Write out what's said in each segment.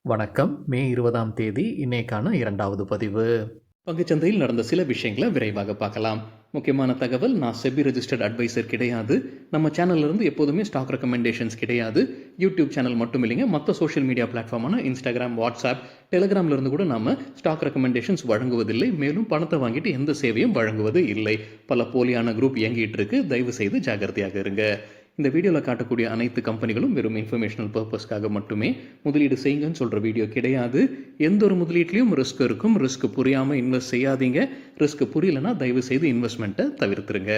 வணக்கம். மே 20ஆம் தேதி இன்னைக்கான 2வது பதிவு. பங்குச்சந்தையில் நடந்த சில விஷயங்களை விரைவாக பார்க்கலாம். முக்கியமான தகவல், நான் செபி ரெஜிஸ்டர்ட் அட்வைசர் கிடையாது. நம்ம சேனல்ல இருந்து எப்போதுமே ஸ்டாக் ரெக்கமெண்டேஷன்ஸ் கிடையாது. யூடியூப் சேனல் மட்டும் இல்லைங்க, மற்ற சோஷியல் மீடியா பிளாட்ஃபார்மான இன்ஸ்டாகிராம், வாட்ஸ்அப், டெலிகிராம்ல இருந்து கூட நாம ஸ்டாக் ரெக்கமெண்டேஷன்ஸ் வழங்குவதில்லை. மேலும் பணத்தை வாங்கிட்டு எந்த சேவையும் வழங்குவது இல்லை. பல போலியான குரூப் இயங்கிட்டு இருக்கு. தயவு செய்து ஜாகிரதையாக இருங்க. இந்த வீடியோவில் காட்டக்கூடிய அனைத்து கம்பெனிகளும் வெறும் இன்ஃபர்மேஷனல் பர்பஸ்க்காக மட்டுமே முதலீடு செய்யுங்கன்னு சொல்கிற வீடியோ கிடையாது. எந்த ஒரு முதலீட்லையும் ரிஸ்க் இருக்கும். ரிஸ்க் புரியாமல் இன்வெஸ்ட் செய்யாதீங்க. ரிஸ்க் புரியலனா தயவு செய்து இன்வெஸ்ட்மெண்ட்டை தவிர்த்துருங்க.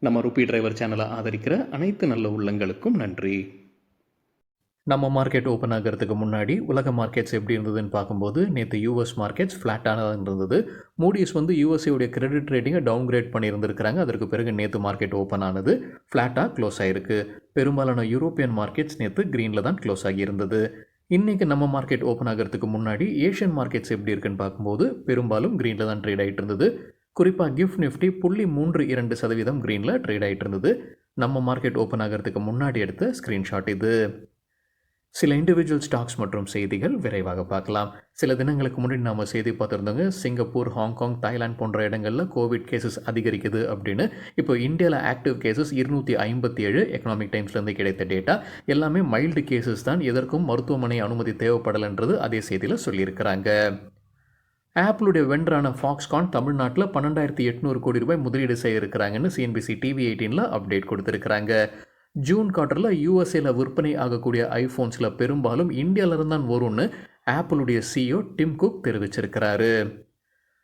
நம்ம ருபி டிரைவர் சேனலை ஆதரிக்கிற அனைத்து நல்ல உள்ளங்களுக்கும் நன்றி. நம்ம மார்க்கெட் ஓப்பன் ஆகிறதுக்கு முன்னாடி உலக மார்க்கெட்ஸ் எப்படி இருந்ததுன்னு பார்க்கும்போது நேற்று யூஎஸ் மார்க்கெட்ஸ் ஃப்ளாட்டாக இருந்தது. மூடிஸ் யூஎஸ்ஏடைய கிரெடிட் ரேட்டிங்கை டவுன் கிரேட் பண்ணியிருந்திருக்கிறாங்க. அதற்கு பிறகு நேற்று மார்க்கெட் ஓப்பன் ஆனது ஃப்ளாட்டாக க்ளோஸ் ஆகிருக்கு. பெரும்பாலான யூரோப்பியன் மார்க்கெட்ஸ் நேற்று க்ரீனில் தான் க்ளோஸ் ஆகியிருந்தது. இன்றைக்கி நம்ம மார்க்கெட் ஓப்பன் ஆகிறதுக்கு முன்னாடி ஏஷியன் மார்க்கெட்ஸ் எப்படி இருக்குன்னு பார்க்கும்போது பெரும்பாலும் க்ரீனில் தான் ட்ரேட் ஆகிட்டு இருந்தது. குறிப்பாக கிஃப்ட் நிஃப்டி 0.32% க்ரீனில் ட்ரேட் ஆகிட்டு இருந்தது. நம்ம மார்க்கெட் ஓப்பன் ஆகிறதுக்கு முன்னாடி எடுத்த ஸ்க்ரீன்ஷாட் இது. சில இண்டிவிஜுவல் ஸ்டாக்ஸ் மற்றும் செய்திகள் விரைவாக பார்க்கலாம். சில தினங்களுக்கு முன்னாடி நாம் செய்தி பார்த்துருந்தோங்க, சிங்கப்பூர், ஹாங்காங், தாய்லாந்து போன்ற இடங்களில் கோவிட் கேசஸ் அதிகரிக்குது அப்படின்னு. இப்போ இந்தியாவில் ஆக்டிவ் கேசஸ் 257 எக்கனாமிக் டைம்ஸ்லேருந்து கிடைத்த டேட்டா. எல்லாமே மைல்டு கேசஸ் தான், எதற்கும் மருத்துவமனை அனுமதி தேவைப்படலைன்றது அதே செய்தியில் சொல்லியிருக்கிறாங்க. ஆப்பிளுடைய வெண்டரான ஃபாக்ஸ்கான் தமிழ்நாட்டில் 12,800 கோடி ரூபாய் முதலீடு செய்ய இருக்கிறாங்கன்னு சிஎன்பிசி டிவி 18 அப்டேட் கொடுத்துருக்குறாங்க. ஜூன் குவார்ட்டரில் யூஎஸ்ஏல விற்பனை ஆகக்கூடிய ஐஃபோன்ஸில் பெரும்பாலும் இந்தியாவிலிருந்து தான் வரும்னு ஆப்பிளுடைய சிஇஓ டிம் குக் தெரிவிச்சிருக்கிறாரு.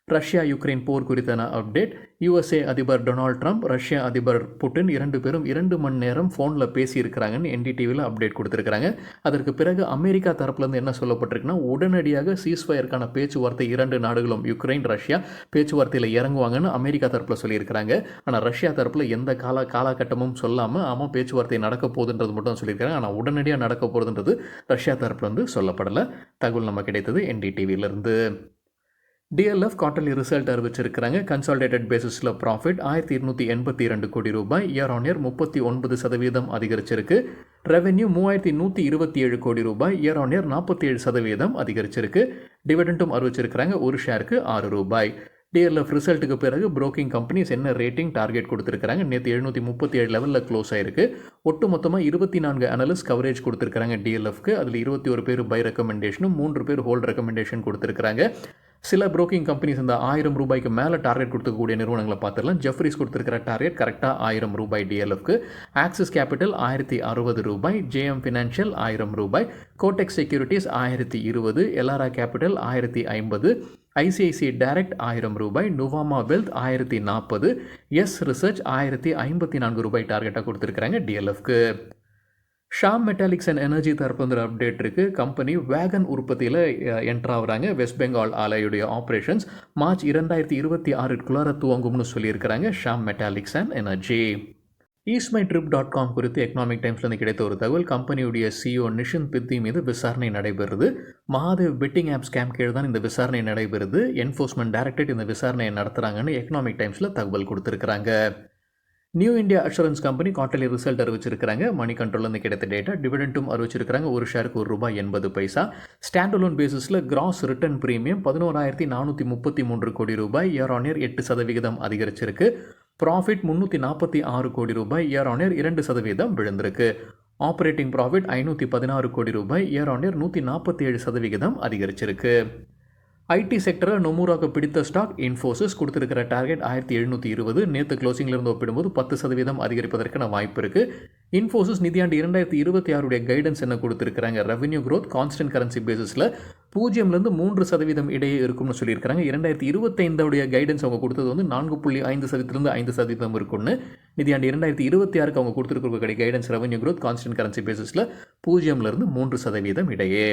ரஷ்யா யுக்ரைன் போர் குறித்தான அப்டேட். யுஎஸ்ஏ அதிபர் டொனால்ட் ட்ரம்ப், ரஷ்யா அதிபர் புட்டின் 2 பேரும் 2 மணி நேரம் ஃபோனில் பேசியிருக்கிறாங்கன்னு என்டிடிவியில் அப்டேட் கொடுத்துருக்காங்க. அதற்கு பிறகு அமெரிக்கா தரப்புலேருந்து என்ன சொல்லப்பட்டிருக்குன்னா, உடனடியாக சீஸ்ஃபயருக்கான பேச்சுவார்த்தை 2 நாடுகளும் யுக்ரைன், ரஷ்யா பேச்சுவார்த்தையில் இறங்குவாங்கன்னு அமெரிக்கா தரப்பில் சொல்லியிருக்கிறாங்க. ஆனால் ரஷ்யா தரப்பில் எந்த காலகட்டமும் சொல்லாமல் ஆமாம் பேச்சுவார்த்தை நடக்க போகுதுன்றது மட்டும் சொல்லியிருக்காங்க. ஆனால் உடனடியாக நடக்க போகுதுன்றது ரஷ்யா தரப்புலேருந்து சொல்லப்படலை. தகவல் நம்ம கிடைத்தது என்டிடிவியிலிருந்து. டிஎல்எஃப் குவார்ட்டர்லி ரிசல்ட் அறிவிச்சிருக்கிறாங்க. கன்சாலிடேட்டட் பேசிஸில் ப்ராஃபிட் 1282 கோடி ரூபாய், இயர் ஆன் இயர் 39% அதிகரிச்சிருக்கு. ரெவென்யூ 3127 கோடி ரூபாய், இயர் ஆன் இயர் 47% அதிகரிச்சிருக்கு. டிவிடெண்டும் அறிவிச்சிருக்கிறாங்க, ஒரு ஷேருக்கு 6 ரூபாய். டிஎல்எஃப் ரிசல்ட்டுக்கு பிறகு புரோக்கிங் கம்பெனிஸ் என்ன ரேட்டிங் டார்கெட் கொடுத்துருக்காங்க. நேற்று 737 லெவலில் க்ளோஸ் ஆயிருக்கு. ஒட்டு மொத்தமாக 24 அனலிஸ்ட் கவரேஜ் கொடுத்துருக்காங்க டிஎல்எஃப்க்கு. அதில் 21 பேர் பை ரெக்கமெண்டேஷனும் 3 பேர் ஹோல்ட் ரெக்கமெண்டேஷன் கொடுத்துருக்காங்க. சில புரோக்கிங் கம்பெனிஸ் இந்த 1000 ரூபாய்க்கு மேலே டார்கெட் கொடுக்கக்கூடிய நிறுவனங்களை பார்த்துடலாம். ஜெஃப்ரிஸ் கொடுத்துருக்கிற டார்கெட் கரெக்டாக 1000 ரூபாய் டிஎல்எஃப்க்கு. ஆக்சிஸ் கேபிட்டல் 1060 ரூபாய், ஜேஎம் ஃபினான்ஷியல் 1000 ரூபாய், Kotak securities 1020, Elara capital 1050, ICICI direct 1000 ரூபாய், நுவாமா வெல்த் 1040, எஸ் ரிசர்ச் 1054 ரூபாய் டார்கெட்டாக கொடுத்துருக்குறாங்க டிஎல்எஃப்க்கு. ஷாம் மெட்டாலிக்ஸ் அண்ட் எனர்ஜி தரப்பு அப்டேட் இருக்குது. கம்பெனி வேகன் உற்பத்தியில் என்ட்ரு ஆகுறாங்க. வெஸ்ட் பெங்கால் ஆலையுடைய ஆப்ரேஷன்ஸ் மார்ச் 2026 துவங்கும்னு சொல்லியிருக்கிறாங்க Sham Metaliks and energy. eastmytrip.com குறித்து எக்கனாமிக் டைம்ஸ்லேருந்து கிடைத்த ஒரு தகவல். கம்பெனியுடைய சிஇஓ நிஷின் பித்தி மீது விசாரணை நடைபெறுது. மகாதேவ் பெட்டிங் ஆப் ஸ்கேம் கீழ் தான் இந்த விசாரணை நடைபெறுது. என்ஃபோர்ஸ்மெண்ட் டைரக்டரேட் இந்த விசாரணையை நடத்துகிறாங்கன்னு எக்கனாமிக் டைம்ஸில் தகவல் கொடுத்துருக்குறாங்க. New India assurance company quarterly result அறிவிச்சிருக்கிறாங்க. மணி கண்ட்ரோல்லேருந்து கிடைத்த டேட்டா. டிவிடெண்டும் அறிவிச்சிருக்கிறாங்க, ஒரு ஷேருக்கு ₹1.80. ஸ்டாண்டலோன் பேசிஸில் கிராஸ் ரிட்டர்ன் பிரீமியம் 11,433 கோடி ரூபாய், இயர் ஆன் இயர் 8% அதிகரிச்சிருக்கு. ப்ராஃபிட் 346 கோடி ரூபாய், இயர் ஆன் இயர் 2% விழுந்திருக்கு. ஆப்ரேட்டிங் ப்ராஃபிட் 516 கோடி ரூபாய், இயர் ஆன் இயர் 147% அதிகரிச்சிருக்கு. ஐடி செக்டரில் நொமுராக்கு பிடித்த ஸ்டாக் இன்ஃபோசிஸ். கொடுத்துருக்கிற டார்கெட் 1720. நேற்று க்ளோசிங்லேருந்து ஒப்பிடும்போது 10% அதிகரிப்பதற்கான வாய்ப்பு இருக்குது. இன்ஃபோசிஸ் நிதியாண்டு 2026 கைடன்ஸ் என்ன கொடுத்துருக்காங்க. ரெவென்யூ க்ரோத் கான்ஸ்டன்ட் கரன்சி பேசிஸில் 0-3% இடையே இருக்கும்னு சொல்லியிருக்காங்க. 2025 கைடன்ஸ் அவங்க கொடுத்தது 4.5%-5% 5% இருக்கும்னு. நிதியாண்டு 2026 அவங்க கொடுத்துருக்கிற guidance revenue growth constant currency பேசிஸில் 0-3% இடையே.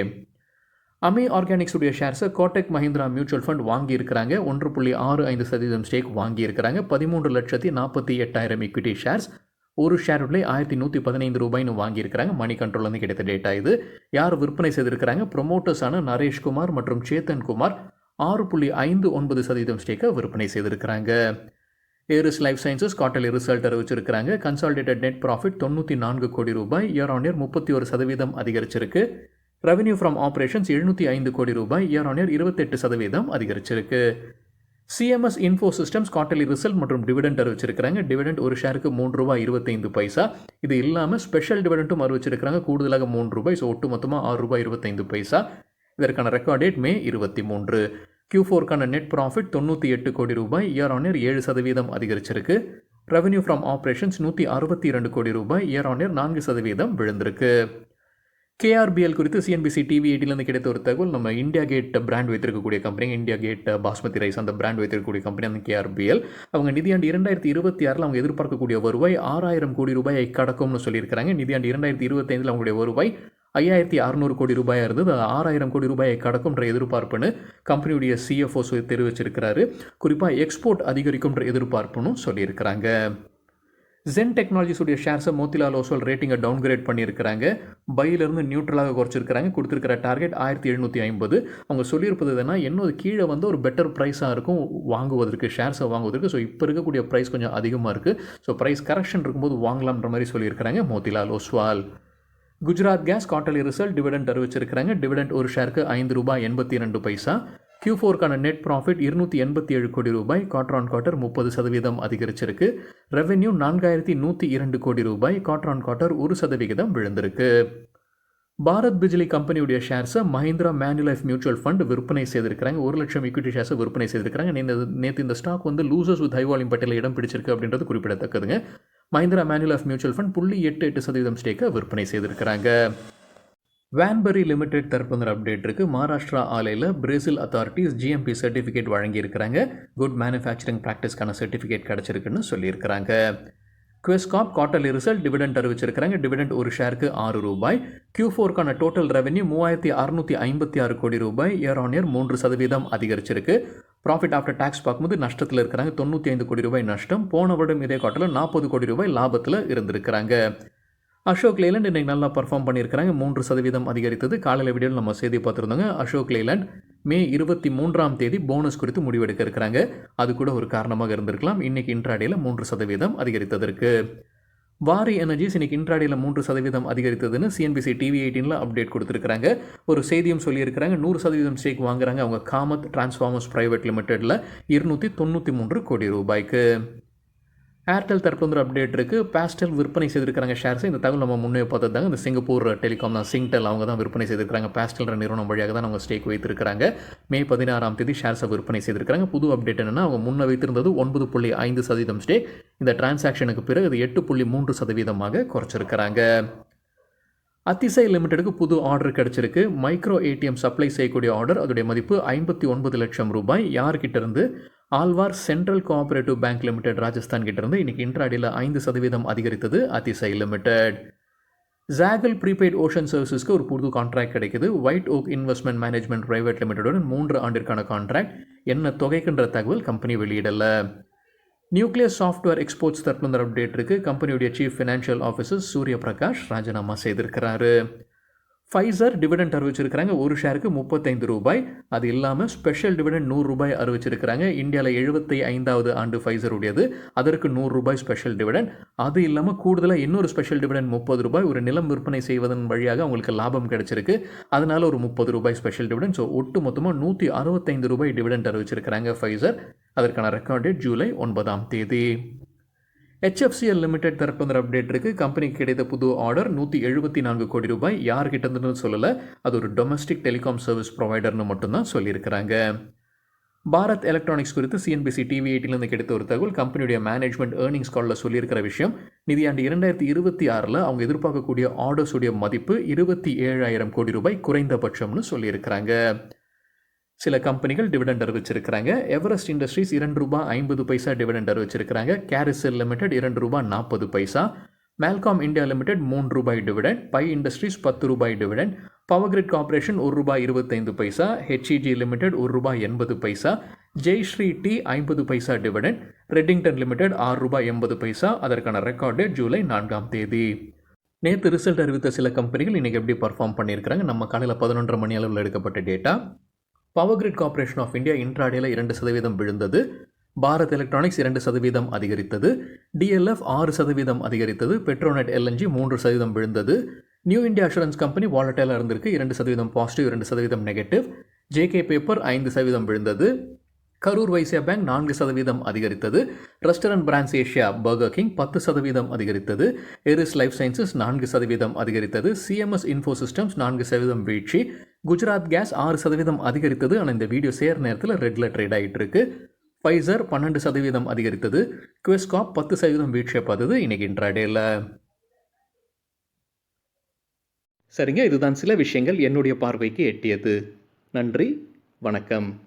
அமி ஆர்கானிக்ஸ் உடைய ஷேர்ஸை கோட்டெக் மஹிந்திரா மியூச்சுவல் ஃபண்ட் வாங்கியிருக்கிறாங்க. 1.65% ஸ்டேக் வாங்கியிருக்கிறாங்க. 13,48,000 ஈக்விட்டி ஷேர்ஸ். ஒரு ஷேர் விலை 1,115 ரூபாய்னு வாங்கியிருக்கிறாங்க. மணி கண்ட்ரோல்லேருந்து கிடைத்த டேட்டா இது. யார் விற்பனை செய்திருக்கிறாங்க? ப்ரொமோட்டர்ஸான நரேஷ்குமார் மற்றும் சேத்தன் குமார் 6.59% ஸ்டேக்கை விற்பனை செய்திருக்கிறாங்க. Eris life sciences quarterly result அறிவிச்சிருக்கிறாங்க. கன்சாலிடேட்டட் நெட் ப்ராஃபிட் 94 கோடி ரூபாய், இயர் ஆன் இயர் 31% அதிகரிச்சிருக்கு. ரெவென்யூ ஃப்ரம் ஆப்ரேஷன்ஸ் 705 கோடி ரூபாய், இயர் ஆன் இயர் 28% அதிகரிச்சிருக்கு. CMS info systems quarterly result மற்றும் டிவிடெண்ட் அறிவிச்சிருக்காங்க. டிவிடெண்ட் ஒரு ஷேருக்கு ₹3.25. இது இல்லாமல் ஸ்பெஷல் டிவிடெண்ட்டும் அறிவிச்சிருக்காங்க, கூடுதலாக ₹3. ஸோ ஒட்டு மொத்தமாக ₹6.25. இதற்கான ரெக்கார்ட் டேட் மே 23. Q4க்கான நெட் ப்ராஃபிட் 98 கோடி ரூபாய், இயர் ஆன் இயர் 7% அதிகரிச்சிருக்கு. ரெவென்யூ ஃப்ரம் ஆப்ரேஷன்ஸ் 162 கோடி ரூபாய், இயர் ஆன் இயர் 4% விழுந்திருக்கு. KRBL குறித்து சிஎன்பிசி டிவி 18லேருந்து கிடைத்த ஒரு தகவல். நம்ம இந்தியா கேட் பிராண்ட் வைத்திருக்கக்கூடிய company, India Gate basmati rice அந்த பிராண்ட் வைத்திருக்கக்கூடிய கம்பெனி அந்த KRBL, அவங்க நிதியாண்டு 2026 அவங்க எதிர்பார்க்கக்கூடிய வருவாய் 6000 கோடி ரூபாயை கடக்கும்னு சொல்லியிருக்கிறாங்க. நிதியாண்டு 2025 அவங்களுடைய வருவாய் 5600 கோடி ரூபாயாக இருந்தது, 6000 கோடி ரூபாயை கடக்கும்ன்ற எதிர்பார்ப்புன்னு கம்பெனியுடைய CFO தெரிவிச்சிருக்கிறாரு. குறிப்பாக எக்ஸ்போர்ட் அதிகரிக்கும்ன்ற எதிர்பார்ப்புன்னு சொல்லியிருக்கிறாங்க. ஜென் டெக்னாலஜிஸுடைய ஷேர்ஸை மோத்திலால் ஓஸ்வால் ரேட்டிங்கை டவுன்கிரேட் பண்ணியிருக்கிறாங்க. பையிலிருந்து நியூட்ரலாக குறைச்சிருக்கிறாங்க. கொடுத்துருக்கிற டார்கெட் 1750. அவங்க சொல்லியிருப்பது எதுனா, இன்னும் கீழே வந்து ஒரு பெட்டர் ப்ரைஸாக இருக்கும் வாங்குவதற்கு, ஷேர்ஸை வாங்குவதற்கு. ஸோ இப்போ இருக்கக்கூடிய ப்ரைஸ் கொஞ்சம் அதிகமாக இருக்குது. ஸோ ப்ரைஸ் கரெக்ஷன் இருக்கும்போது வாங்கலாம்ன்ற மாதிரி சொல்லியிருக்கிறாங்க Motilal Oswal. Gujarat gas quarterly result dividend அறிவிச்சிருக்கிறாங்க. டிவிடெண்ட் ஒரு ஷேருக்கு ₹5.82. Q4க்கான நெட் ப்ராஃபிட் 287 கோடி ரூபாய், குவார்ட்டர் ஆன் குவார்ட்டர் 30% அதிகரிச்சிருக்கு. ரெவென்யூ 4102 கோடி ரூபாய், குவார்ட்டர் ஆன் குவார்ட்டர் 1% விழுந்திருக்கு. பாரத் பிஜ்லி கம்பெனியுடைய ஷேர்ஸை மஹிந்திரா மேனுலைஃப் மியூச்சுவல் ஃபண்ட் விற்பனை செய்திருக்கிறாங்க. 1 லட்சம் ஈக்விட்டி ஷேர்ஸை விற்பனை செய்திருக்கிறாங்க. நேற்று இந்த ஸ்டாக் வந்து லூசர்ஸ் வித் ஹை வால்யூம் பட்டியலில் இடம் பிடிச்சிருக்கு அப்படின்றது குறிப்பிடத்தக்கதுங்க. மஹிந்திரா மேனுலைஃப் மியூச்சுவல் ஃபண்ட் 0.88% ஸ்டேக்கை விற்பனை செய்திருக்கிறாங்க. வேன்பரி லிமிடெட் தரப்புங்கிற அப்டேட் இருக்குது. மகாராஷ்டிரா ஆலையில் பிரேசில் அத்தாரிட்டிஸ் GMP சர்டிஃபிகேட் வழங்கியிருக்கிறாங்க. குட் மேனுஃபேக்சரிங் ப்ராக்டிஸ்க்கான சர்டிஃபிகேட் கிடச்சிருக்குன்னு சொல்லியிருக்கிறாங்க. குவெஸ்காப் குவார்ட்டர்லி ரிசல்ட் டிவிடெண்ட் அறிவிச்சிருக்கிறாங்க. டிவிடெண்ட் ஒரு ஷேருக்கு ₹6. Q4க்கான டோட்டல் ரெவென்யூ 3656 கோடி ரூபாய், இயர் ஆன் இயர் 3% அதிகரிச்சிருக்கு. ப்ராஃபிட் ஆஃப்டர் டேக்ஸ் பார்க்கும்போது நஷ்டத்தில் இருக்கிறாங்க. 95 கோடி ரூபாய் நஷ்டம். போன வருடம் இதே குவார்ட்டரில் 40 கோடி ரூபாய் லாபத்தில் இருந்திருக்கிறாங்க. அசோக் லேலண்ட் இன்றைக்கி நல்லா பர்ஃபார்ம் பண்ணியிருக்கிறாங்க. 3% அதிகரித்தது. காலையில் வீடியோவில் நம்ம செய்தி பார்த்துருந்தோங்க. அசோக் லேலண்ட் மே 23 போனஸ் குறித்து முடிவெடுக்க இருக்கிறாங்க. அது கூட ஒரு காரணமாக இருந்திருக்கலாம். இன்றைக்கி இன்ட்ராடேயில் 3% அதிகரித்ததற்கு. வாரி எனர்ஜிஸ் இன்றைக்கி இன்ட்ராடேயில் 3% அதிகரித்ததுன்னு சிஎன்பிசி டிவி 18ல் அப்டேட் கொடுத்துருக்காங்க. ஒரு செய்தியும் சொல்லியிருக்கிறாங்க. 100% ஸ்டேக் வாங்குறாங்க அவங்க காமத் டிரான்ஸ்ஃபார்மர்ஸ் பிரைவேட் லிமிடெடில் 293 கோடி ரூபாய்க்கு. ஏர்டெல் தரப்புல அப்டேட் இருக்குது. பாஸ்டல் விற்பனை செய்திருக்கிறாங்க ஷேர்ஸை. இந்த தகவல் நம்ம முன்னே பார்த்ததாங்க. இந்த சிங்கப்பூர் டெலிகாம் தான், சிங்டெல் அவங்க தான் விற்பனை செய்திருக்கிறாங்க. பாஸ்டல்ன்ற நிறுவனம் வழியாக தான் அவங்க ஸ்டேக் வைத்திருக்கிறாங்க. மே 16 ஷேர்ஸை விற்பனை செய்திருக்கிறாங்க. புது அப்டேட் என்னென்னா, அவங்க முன்ன வைத்திருந்தது 9.5% ஸ்டேக். இந்த டிரான்சாக்ஷனுக்கு பிறகு அது 8.3% குறைச்சிருக்கிறாங்க. அத்திசை லிமிடெடுக்கு புது ஆர்டர் கிடச்சிருக்கு. மைக்ரோ ATM சப்ளை செய்யக்கூடிய ஆர்டர். அதோடைய மதிப்பு 59 லட்சம் ரூபாய். யார்கிட்ட இருந்து? Alwar central cooperative bank limited Rajasthan கிட்டேருந்து. இன்றைக்கி இன்ட்ராடேயில் 5% அதிகரித்தது அத்திசை லிமிடெட். ஜாகல் ப்ரீபெய்ட் ஓஷன் சர்வீசஸ்க்கு ஒரு புது கான்ட்ராக்ட் கிடைக்குது. White oak investment management private லிமிடெடுடன் 3 ஆண்டிற்கான கான்ட்ராக்ட். என்ன தொகைக்குன்ற தகவல் கம்பெனி வெளியிடலை. நியூக்ளியஸ் சாஃப்ட்வேர் எக்ஸ்போர்ட்ஸ் தரப்புல அப்டேட் இருக்குது. கம்பெனியுடைய chief financial officer Surya Prakash ராஜினாமா செய்திருக்கிறாரு. ஃபைசர் டிவிடெண்ட் அறிவிச்சிருக்கிறாங்க. ஒரு ஷேருக்கு ₹35. அது இல்லாமல் ஸ்பெஷல் டிவிடெண்ட் ₹100 அறிவிச்சிருக்கிறாங்க. இந்தியாவில் 75வது ஆண்டு ஃபைசருடையது. அதற்கு ₹100 ஸ்பெஷல் டிவிடெண்ட். அது இல்லாமல் கூடுதலாக இன்னொரு ஸ்பெஷல் டிவிடெண்ட் ₹30. ஒரு நிலம் விற்பனை செய்வதன் வழியாக அவங்களுக்கு லாபம் கிடைச்சிருக்கு. அதனால் ஒரு ₹30 ஸ்பெஷல் டிவிடெண்ட். ஸோ ஒட்டு மொத்தமாக ₹165 டிவிடெண்ட் அறிவிச்சிருக்கிறாங்க ஃபைசர். அதற்கான record date July 9. HFCL limited தரப்புல அப்டேட் இருக்குது. கம்பெனிக்கு கிடைத்த புது ஆர்டர் 174 கோடி ரூபாய். யார்கிட்ட இருந்துன்னு சொல்லலை. அது ஒரு டொமஸ்டிக் டெலிகாம் சர்வீஸ் ப்ரொவைடர்னு மட்டும்தான் சொல்லியிருக்கிறாங்க. பாரத் எலக்ட்ரானிக்ஸ் குறித்து சிஎன்பிசி டிவி 18லேருந்து கிடைத்த ஒரு தகவல். கம்பெனியுடைய மேனேஜ்மெண்ட் ஏர்னிங்ஸ் காலில் சொல்லியிருக்கிற விஷயம், நிதியாண்டு 2026 அவங்க எதிர்பார்க்கக்கூடிய ஆர்டர்ஸுடைய மதிப்பு 27,000 கோடி ரூபாய் குறைந்தபட்சம்னு சொல்லியிருக்கிறாங்க. சில கம்பெனிகள் டிவிடெண்ட் அறிவிச்சிருக்கிறாங்க. எவரெஸ்ட் இண்டஸ்ட்ரீஸ் ₹2.50 டிவிடெண்ட் அறிவிச்சிருக்கிறாங்க. Carysil limited ₹2.40. மேல்காம் இந்தியா லிமிடெட் ₹3 டிவிடெண்ட். பை industries ₹10 dividend. Power grid corporation ₹1.25. HEG limited ₹1.80. Jayshree tea 50 dividend. Redington limited ₹6.80. அதற்கான ரெக்கார்ட் டேட் ஜூலை 4. நேற்று ரிசல்ட் அறிவித்த சில கம்பெனிகள் இன்றைக்கி எப்படி பர்ஃபார்ம் பண்ணியிருக்கிறாங்க. நம்ம காலையில் 11:30 மணி அளவில் எடுக்கப்பட்ட data. Power grid corporation of India இன்ட்ராடேயில் 2% விழுந்தது. பாரத் எலக்ட்ரானிக்ஸ் 2% அதிகரித்தது. DLF 6% அதிகரித்தது. பெட்ரோநெட் LNG 3% விழுந்தது. நியூ இந்தியா அஷூரன்ஸ் கம்பெனி வாலட்டைலாக இருந்திருக்கு. 2% பாசிட்டிவ், 2% நெகட்டிவ். ஜேகே பேப்பர் 5% விழுந்தது. கரூர் வைசியா பேங்க் 4% அதிகரித்தது. Restaurant brands Asia burger king 10% அதிகரித்தது. எரிஸ் லைஃப் சயின்சஸ் 4% அதிகரித்தது. சிஎம்எஸ் இன்ஃபோ சிஸ்டம்ஸ் 4% வீழ்ச்சி. குஜராத் கேஸ் 6% அதிகரித்தது. ஆனால் இந்த வீடியோ சேர நேரத்தில் ரெட்டில் ட்ரேட் ஆகிட்டு இருக்கு. ஃபைசர் 12% அதிகரித்தது. குவெஸ்காப் 10% வீழ்ச்சியை பார்த்தது இன்னைக்கு இன்ட்ராடேல. சரிங்க, இதுதான் சில விஷயங்கள் என்னுடைய பார்வைக்கு எட்டியது. நன்றி, வணக்கம்.